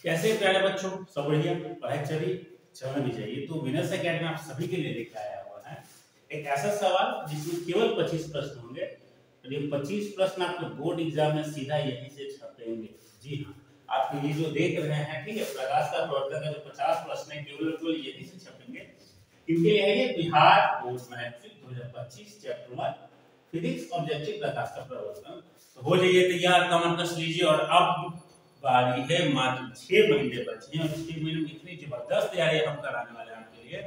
कैसे प्यारे बच्चों, सब बढ़िया, पढ़ाई चलना भी चाहिए। तो विनर्स अकेडमी आप सभी के लिए लेकर आया हुआ है एक ऐसा सवाल जिसमें केवल 25 प्रश्न होंगे। और ये 25 प्रश्न आपको बोर्ड एग्जाम में सीधा यहीं से छपेंगे। जी हाँ, आप ये जो देख रहे हैं, ठीक है, प्रकाश का प्रवर्तन का जो 50 प्रश्न है केवल यहीं से छपेंगे, क्योंकि ये Bihar board matric 2025 chapter 1 physics objective प्रकाश का प्रवर्तन। तो हो जाइए तैयार, कमेंट कर लीजिए। और अब बारी है, मात्र 6 महीने बचे हैं और 6 महीने में इतनी जबरदस्त तैयारी हम कराने वाले हैं आपके लिए,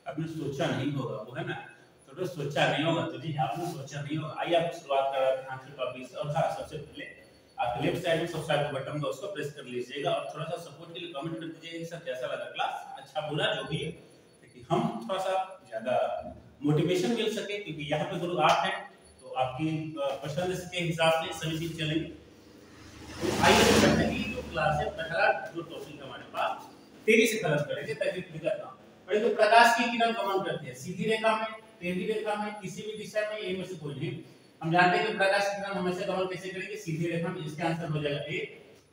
आपने सोचा नहीं होगा, वो है ना, तो सोचा नहीं होगा। तो जी आपने सोचा नहीं होगा। आइए आपको शुरुआत करा रहे हैं टॉपिक। और हाँ, सबसे पहले आप लेफ्ट साइड में सब्सक्राइब का बटन का उसको प्रेस कर लीजिएगा और थोड़ा सा सपोर्ट के लिए कमेंट कर दीजिएगा सर कैसा लगा क्लास, अच्छा बुरा जो भी है, ताकि हम थोड़ा सा ज्यादा मोटिवेशन मिल सके, क्योंकि यहाँ पे गुरु आप हैं तो आपकी पसंद के हिसाब से सभी चीज चलेंगी। आइए तो करते हैं कि जो क्लास है, पहला जो टॉपिक हमारे पास तेजी से खत्म करेंगे ताकि दिक्कत ना हो। और तो प्रकाश की किरण गमन करती है सीधी रेखा में, टेढ़ी रेखा में, किसी भी दिशा में, ये में से कोई नहीं। हम जानते हैं कि प्रकाश की किरण हमेशा गमन कैसे करेगी, सीधी रेखा में। इसका आंसर हो जाएगा ए।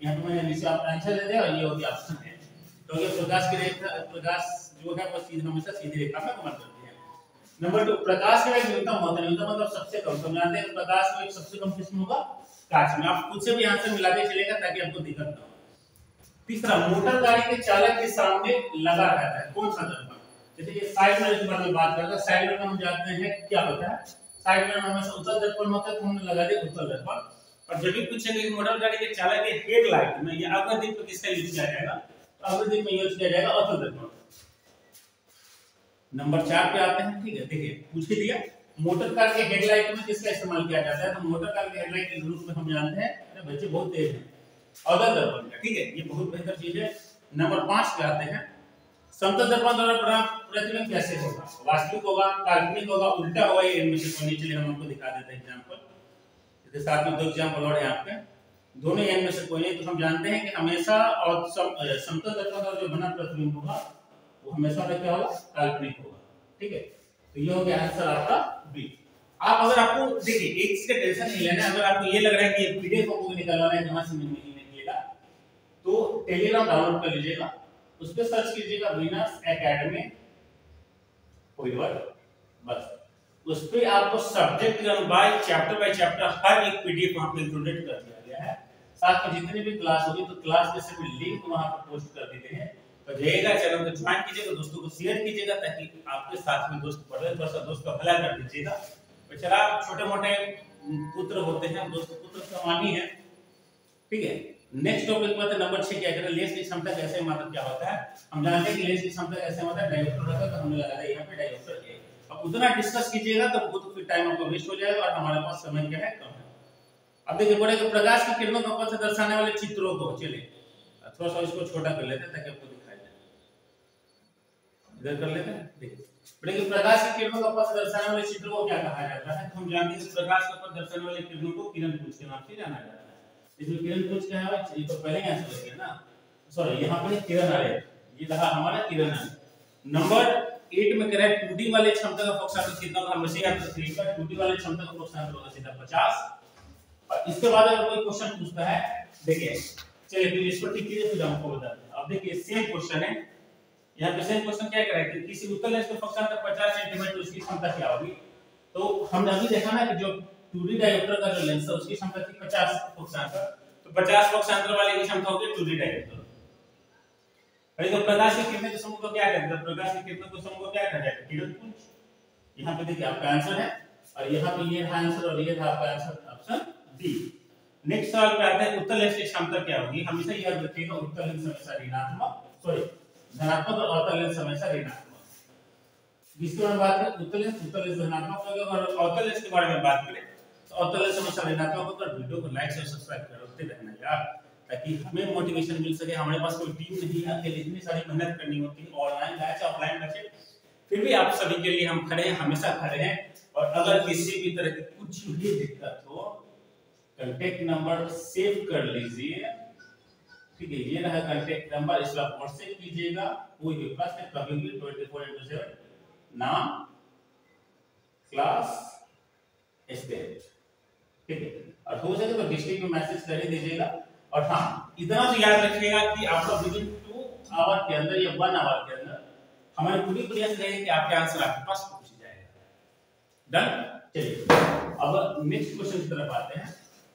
यहां पे मैंने नीचे आपका आंसर दे दिया और ये हो गया ऑप्शन है। तो ये प्रकाश की रेखा, प्रकाश जो है वो सीधी हमेशा सीधी रेखा में गमन करती है। नंबर 2, प्रकाश का एक न्यूनतम होता है, न्यूनतम मतलब सबसे कम। तो जानते हैं प्रकाश का एक सबसे कम किस्म होगा कांच में। आप खुद से भी आंसर मिलाते चलेगा ताकि आपको दिक्कत ना हो। तीसरा, मोटर गाड़ी के चालक के सामने लगा रहता है कौन सा दर्पण? जैसे ये साइड मिरर के बारे में बात करते हैं। साइड मिरर में हम जानते हैं क्या होता है, साइड मिरर में हमेशा उत्तल दर्पण होता है, तो हमने लगा दिया उत्तल दर्पण। और जब भी पूछेंगे कि मोटर गाड़ी के चालक के हेडलाइट में या अग्रदीप में किसका यूज किया जाएगा, तो अग्रदीप में यूज किया जाएगा उत्तल दर्पण। नंबर 4 पे आते हैं, ठीक है, देखिए पूछ दिया मोटर कार के हेडलाइट में किसका इस्तेमाल किया जाता है, तो मोटर कार के हेडलाइट के रूप में हम जानते हैं, अरे बच्चे बहुत तेज हैं, अवतल दर्पण का, ठीक है, ये बहुत बेहतर चीज है। नंबर 5 पे आते हैं, समतल दर्पण द्वारा प्रतिबिंब कैसे होगा, वास्तविक होगा, काल्पनिक होगा, उल्टा होगा, ये इनमें से कोई नहीं। चलिए हम आपको दिखा देते हैं एग्जांपल। जैसे साथ में 2 एग्जांपल और हैं आपके, दोनों इनमें से कोई नहीं। तो हम जानते हैं कि हमेशा और समतल दर्पण द्वारा जो बना प्रतिबिंब होगा वो हमेशा क्या होगा, काल्पनिक होगा, ठीक है। तो ये हो गया आंसर आपका बी। आप अगर आपको देखिए एक चीज का टेंशन नहीं लेना है, अगर आपको ये लग रहा है कि ये पीडीएफ आपको निकालना है जहां से मिलेगा, तो टेलीग्राम डाउनलोड कर लीजिएगा, उस पे सर्च कीजिएगा विनर्स एकेडमी कोई वर्ड, बस उस पे आपको सब्जेक्ट बाय चैप्टर हर एक पीडीएफ वहां पे इंक्लूडेड कर दिया गया है। साथ में जितनी भी क्लास होगी तो क्लास के सभी लिंक वहां पर पोस्ट कर देते हैं। तो जाइएगा, चैनल को ज्वाइन कीजिएगा, दोस्तों को शेयर कीजिएगा ताकि आपके साथ में दोस्त पढ़े, दोस्त का भला कर दीजिएगा। बेचारा छोटे मोटे पुत्र होते हैं, दोस्त पुत्र समानी है, ठीक है। नेक्स्ट टॉपिक पर नंबर 6 क्या करें, लेंस की क्षमता कैसे मतलब क्या होता है। हम जानते हैं कि लेंस की क्षमता कैसे होता है, डायोप्टर होता है, तो हमने लगाया यहां पे डायोप्टर है। अब उतना डिस्कस कीजिएगा तो बहुत फिर टाइम आपका वेस्ट हो जाएगा और हमारे पास समय क्या है, कम है। अब देखिए बड़े प्रकाश की किरणों को ऊपर से दर्शाने वाले चित्रों को, चलिए थोड़ा सा इसको छोटा कर लेते हैं ताकि आपको दिखाई दे। इधर कर लेते हैं, देखिए बड़े प्रकाश की किरणों को ऊपर से दर्शाने वाले चित्रों को क्या कहा जाता है, तो हम जानते हैं कि प्रकाश के ऊपर दर्शाने वाले किरणों को किरण पुंज के नाम से जाना जाता है। इसमें किरण पुंज क्या है, ये तो पहले ही आंसर है ना, सॉरी यहाँ पर किरण आ रहे हैं, ये रहा हमारा किरण है। नंबर 8 में कह रहा है 2D वाले क्षमता का पक्षांतर कितना होगा, हमेशा याद रखिएगा 2D वाले क्षमता का पक्षांतर होगा सीधा 50। और इसके बाद अगर कोई क्वेश्चन पूछता है, देखिए चलिए फिर इसको ठीक कीजिए फिर हमको बताते हैं। अब देखिए सेम क्वेश्चन है, यहाँ पे सेम क्वेश्चन क्या कह रहा है कि किसी उत्तल लेंस का पक्षांतर 50 सेंटीमीटर, तो उसकी क्षमता क्या होगी। तो हमने अभी देखा ना कि जो 2D डायोप्टर का जो लेंस है उसकी क्षमता थी 50 पक्षांतर, तो 50 पक्षांतर वाले की क्षमता होगी 2D डायोप्टर। अरे तो प्रकाश की किरणें के समूह को क्या कहते हैं, प्रकाश की किरणों के समूह को क्या कहते हैं, किरण पुंज। यहाँ पे देखिए आपका आंसर है और यहाँ पे ये था आंसर और ये था आपका आंसर ऑप्शन डी। नेक्स्ट सवाल पे आते हैं, उत्तल लेंस की क्षमता क्या होगी, हमेशा याद रखिएगा उत्तल लेंस हमेशा ऋणात्मक, सॉरी धनात्मक और अवतल लेंस हमेशा ऋणात्मक। जिसके बारे में बात करें उत्तल लेंस धनात्मक होगा और अवतल लेंस के बारे में बात करें तो अवतल लेंस हमेशा ऋणात्मक होगा। और वीडियो को लाइक और सब्सक्राइब करते रहना यार, ताकि हमें मोटिवेशन मिल सके। हमारे पास कोई टीम नहीं है, अकेले इतनी सारी मेहनत करनी होती है, ऑनलाइन बैच ऑफलाइन बैच, फिर भी आप सभी के लिए हम खड़े हैं, हमेशा खड़े हैं। और अगर किसी भी तरह की कुछ भी दिक्कत हो, कांटेक्ट नंबर सेव कर लीजिए, ठीक है, ये रहा कांटेक्ट नंबर, इसका व्हाट्सएप कीजिएगा। कोई भी प्रश्न कभी भी 24/7 नाम क्लास स्टेट, ठीक है। और हो सके तो डिस्ट्रिक्ट में मैसेज कर ही दीजिएगा। और हाँ इतना तो याद रखिएगा कि आपका विदिन 2 आवर के अंदर या 1 आवर के अंदर हमारी पूरी प्रयास रहेगी कि आपके आंसर आपके पास पहुंच जाएगा। डन। चलिए अब नेक्स्ट क्वेश्चन की तरफ आते हैं।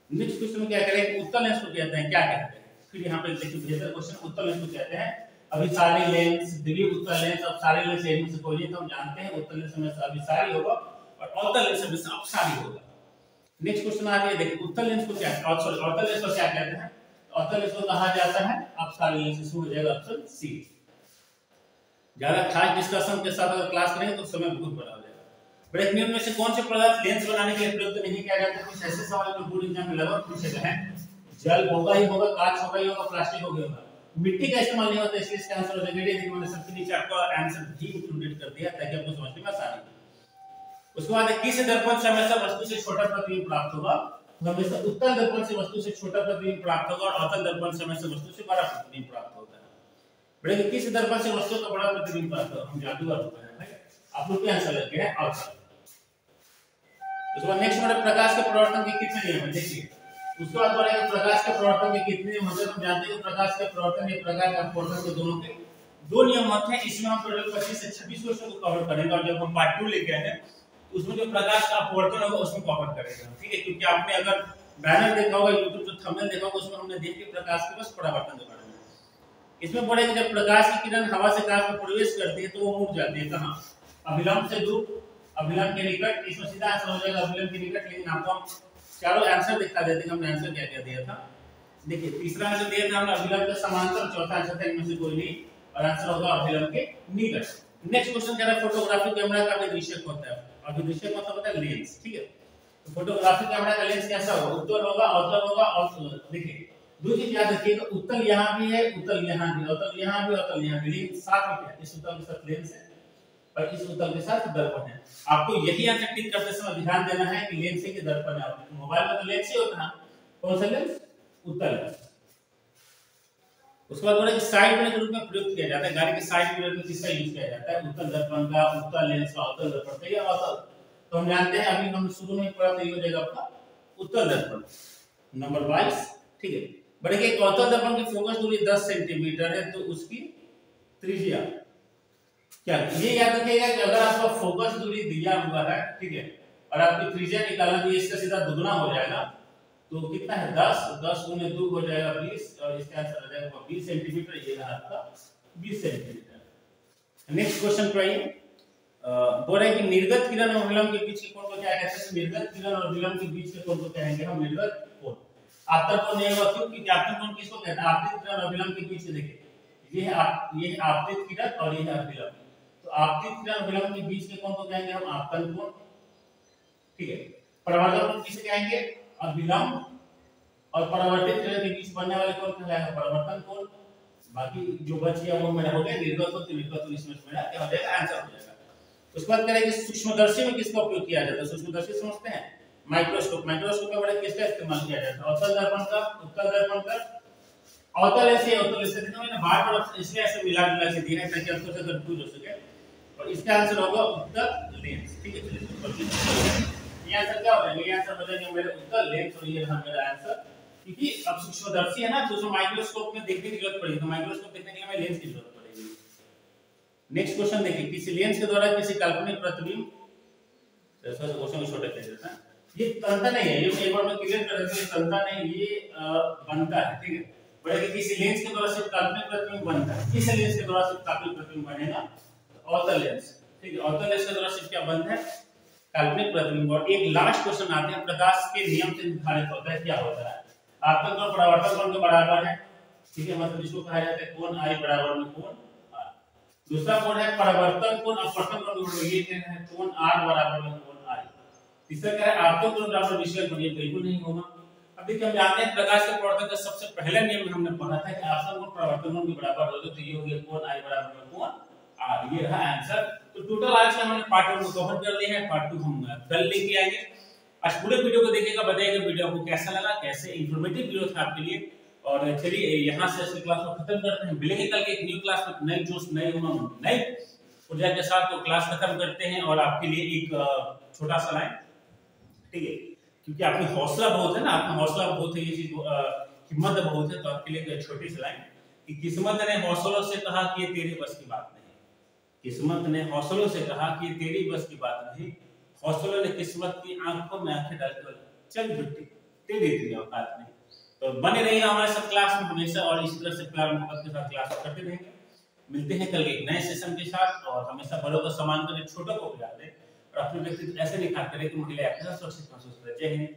नेक्स्ट क्वेश्चन में क्या करें, उत्तल लेंस को कहते हैं, क्या कहते हैं, फिर यहाँ पे देखिए बेहतर क्वेश्चन, उत्तल लेंस को कहते हैं। अभी सारी लेंस द्वि उत्तल लेंस, अब सारी लेंस एक से कोई नहीं, तो हम जानते हैं उत्तल लेंस में अभी सारी होगा और अवतल लेंस में अब सारी होगा। नेक्स्ट क्वेश्चन आ गया, देखिए उत्तल लेंस को क्या, सॉरी अवतल लेंस को क्या कहते हैं। अवतल लेंस को कहा जाता है अपसारी लेंस, इसमें हो जाएगा ऑप्शन सी। ज्यादा खास डिस्कशन के साथ अगर क्लास करेंगे तो समय बहुत बड़ा हो जाएगा। ब्रेक नियम में से कौन से पदार्थ लेंस बनाने के लिए प्रयुक्त नहीं किया जाता। कुछ ऐसे सवाल जो बोर्ड एग्जाम में लगभग पूछे गए हैं। जल होगा ही होगा, कांच होगा ही होगा, प्लास्टिक होगा, मिट्टी का इस्तेमाल नहीं होता, इसलिए इसका आंसर हो जाएगा। देखिए मैंने सबके नीचे आपको आंसर भी इंक्लूडेड कर दिया ताकि आपको समझने में आसानी हो। उसके बाद किस दर्पण से हमेशा वस्तु से छोटा प्रतिबिंब प्राप्त होगा। तो हमेशा उत्तल दर्पण से वस्तु से छोटा प्रतिबिंब प्राप्त होगा और अवतल दर्पण से हमेशा वस्तु से बड़ा प्रतिबिंब प्राप्त होता है। बड़े किस दर्पण से वस्तु का बड़ा प्रतिबिंब प्राप्त होगा, हम जादूगर होते हैं भाई, आप लोग क्या आंसर लगे हैं अवतल। उसके बाद नेक्स्ट हमारे प्रकाश के प्रवर्तन के कितने नियम हैं, देखिए उसके बाद बढ़ेगा प्रकाश के प्रवर्तन के कितने नियम होते हैं। हम जानते हैं कि प्रकाश के प्रवर्तन या प्रकाश का अपवर्तन के दोनों के दो नियम होते हैं। इसमें हम टोटल 25 से 26 क्वेश्चन को कवर करेंगे और जब हम पार्ट 2 लेके आए उसमें जो प्रकाश का अपवर्तन होगा उसमें कवर करेंगे, ठीक है। क्योंकि आपने अगर बैनर देखा होगा, YouTube जो थंबनेल देखा होगा, उसमें हमने देखा प्रकाश के बस परावर्तन के बारे में। इसमें पढ़ेंगे जब प्रकाश की किरण हवा से कांच में प्रवेश करती है तो वो मुड़ जाती है कहां, अभिलंब से दूर, अभिलंब के निकट। इसमें सीधा आंसर हो जाएगा अभिलंब के निकट। लेकिन आपको हम चारों आंसर दिखा देते हैं, हमने आंसर क्या क्या दिया था। देखिए तीसरा आंसर दिया था हमने अभिलंब के समांतर, चौथा आंसर था इनमें से कोई नहीं और आंसर होगा अभिलंब के निकट। नेक्स्ट क्वेश्चन कह रहा है फोटोग्राफी कैमरा का विदृश्यक होता है। अविदृश्यक मतलब होता है लेंस, ठीक है। तो फोटोग्राफी कैमरा का लेंस कैसा होगा, उत्तल होगा, अवतल होगा और देखिए दो चीज याद रखिएगा, उत्तल यहाँ भी है, उत्तल यहाँ भी, अवतल यहाँ भी, अवतल यहाँ भी, लेकिन साथ में क्या, इस उत्तल के साथ लेंस है और इस उत्तल के साथ दर्पण है। आपको यही आंसर टिक करते समय ध्यान देना है कि लेंस है कि दर्पण है। मोबाइल में तो लेंस ही होता है, कौन सा लेंस, उत्तल। उसके बाद बोला कि साइड मिरर के रूप में प्रयुक्त किया जाता है। गाड़ी के साइड मिरर में किसका यूज किया जाता है, उत्तल दर्पण का, उत्तल लेंस का, अवतल दर्पण का या अवतल। तो हम जानते हैं अभी हम शुरू में पढ़ा था, ये हो जाएगा आपका उत्तल दर्पण नंबर 22, ठीक है। बड़े के अवतल दर्पण की फोकस दूरी 10 सेंटीमीटर है तो उसकी त्रिज्या क्या, ये याद रखिएगा कि अगर आपका फोकस दूरी दिया हुआ है, ठीक है, और आपकी त्रिज्या निकालना तो इसका सीधा दुगना हो जाएगा। तो कितना है 10, 10 गुने 2 हो जाएगा 20 और इसका आंसर आ जाएगा 20 सेंटीमीटर। ये रहा आपका 20 सेंटीमीटर। नेक्स्ट क्वेश्चन पे आइए। बोल रहे हैं कि निर्गत किरण और विलंब के बीच के कोण को क्या कहते हैं। निर्गत किरण और विलंब के बीच के कोण को कहेंगे हम निर्गत कोण। आपतन कोण नहीं होगा, क्यों, क्योंकि आपतन कोण किसको कहते हैं, आपतित किरण और विलंब के बीच, देखिए ये है आपतित किरण और ये है विलंब। तो आपतित किरण और विलंब के बीच के कोण को कहेंगे हम आपतन कोण, ठीक है। परावर्तन कोण किसे कहेंगे, अभिलंब, और परावर्तित किरण के बीच बनने वाले कोण को कहलाएगा परावर्तन कोण। बाकी जो बच गया वो मेरा हो गया निर्गत और निर्गत, इसमें मेरा क्या हो जाएगा आंसर हो जाएगा। उसके बाद करेंगे सूक्ष्मदर्शी में किसका उपयोग किया जाता है। सूक्ष्मदर्शी समझते हैं, माइक्रोस्कोप। माइक्रोस्कोप में बड़ा किसका इस्तेमाल किया जाता है, अवतल दर्पण का, उत्तल दर्पण का, अवतल ऐसे अवतल ऐसे। देखो मैंने बार-बार इसलिए ऐसे मिला के दिया है ताकि आपको से कंफ्यूज हो सके। और इसका आंसर होगा उत्तल लेंस, ठीक है। ये आंसर क्या हो जाएगा, ये आंसर हो जाएगा मेरा उत्तल लेंस और ये रहा मेरा आंसर। क्योंकि अब सूक्ष्मदर्शी है ना तो उसमें माइक्रोस्कोप में देखने की जरूरत पड़ेगी, तो माइक्रोस्कोप देखने के लिए हमें लेंस की जरूरत पड़ेगी। नेक्स्ट क्वेश्चन देखिए, किसी लेंस के द्वारा किसी काल्पनिक प्रतिबिंब, ऐसा क्वेश्चन छोटे कर देता है, ये तंत्र नहीं है, ये एक बार मैं क्लियर कर देता हूं, ये तंत्र नहीं, ये बनता है, ठीक है। बड़े कि किसी लेंस के द्वारा सिर्फ काल्पनिक प्रतिबिंब बनता है, किस लेंस के द्वारा सिर्फ काल्पनिक प्रतिबिंब बनेगा, अवतल लेंस, ठीक है। अवतल लेंस के द्वारा सिर्फ क्या बनता है, काल्पनिक प्रतिबिंब। और एक लास्ट क्वेश्चन आते हैं, प्रकाश के नियम से निर्धारित होता है, क्या होता है, आपतन कोण परावर्तन कोण के बराबर है, ठीक है, मतलब इसको कहा जाता है कोण I बराबर में कोण R। दूसरा कोण है परावर्तन कोण अपवर्तन कोण के बराबर, ये क्या है कोण R बराबर में कोण I। तीसरा क्या है आपतन कोण बराबर विषय कोण, ये बिल्कुल नहीं होगा। अब देखिए हम जानते हैं प्रकाश के प्रवर्तन का सबसे पहला नियम हमने पढ़ा था कि आपतन कोण परावर्तन कोण के बराबर होगा, तो ये हो गया कोण I बराबर में कोण R, ये रहा आंसर। तो टोटल आज का हमने पार्ट 1 को कवर कर लिया है, पार्ट 2 हम कल लेके आएंगे। आज पूरे वीडियो को देखिएगा, बताइएगा वीडियो आपको कैसा लगा, कैसे इंफॉर्मेटिव वीडियो था आपके लिए। और चलिए यहाँ से इस क्लास को खत्म करते हैं, मिलेंगे कल के एक न्यू क्लास में, नई जोश, नई उमंग, नई ऊर्जा के साथ तो क्लास खत्म करते हैं। और आपके लिए एक छोटा सा लाइन, ठीक है, क्योंकि आपकी हौसला बहुत है ना, आपका हौसला बहुत है ये चीज हिम्मत बहुत है, तो आपके लिए एक छोटी सी लाइन कि किस्मत ने हौसलों से कहा कि ये तेरी बस की बात नहीं। किस्मत ने हौसलों से कहा कि ये तेरी बस की बात नहीं, हौसलों ने किस्मत की आंखों में आंखें डाल के चल झुट्टी, तेरी इतनी औकात नहीं। तो बने रहिए हमारे साथ क्लास में हमेशा, और इसी तरह से प्यार मोहब्बत के साथ क्लास करते रहेंगे। मिलते हैं कल एक नए सेशन के साथ, और हमेशा बड़ों का सम्मान करें, छोटों को प्यार दें, और अपने व्यक्तित्व ऐसे निखारते रहे कि उनके लिए ऐसा सुरक्षित महसूस करें। जय हिंद।